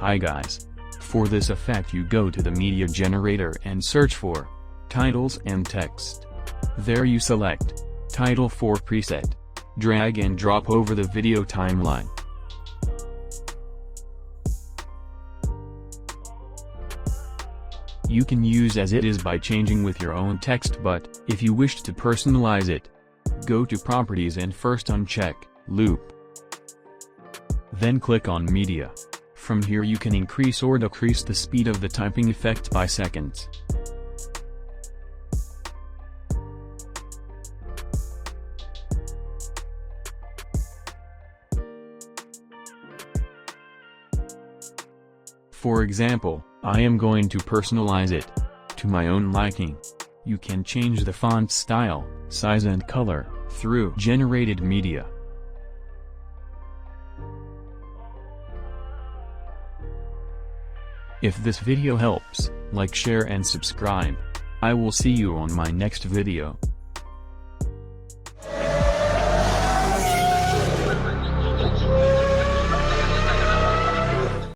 Hi guys. For this effect you go to the media generator and search for titles and text. There you select title for preset. Drag and drop over the video timeline. You can use as it is by changing with your own text, but if you wish to personalize it, go to Properties and first uncheck Loop. Then click on Media. From here you can increase or decrease the speed of the typing effect by seconds. For example, I am going to personalize it to my own liking. You can change the font style, size and color through generated media. If this video helps, like, share and subscribe. I will see you on my next video.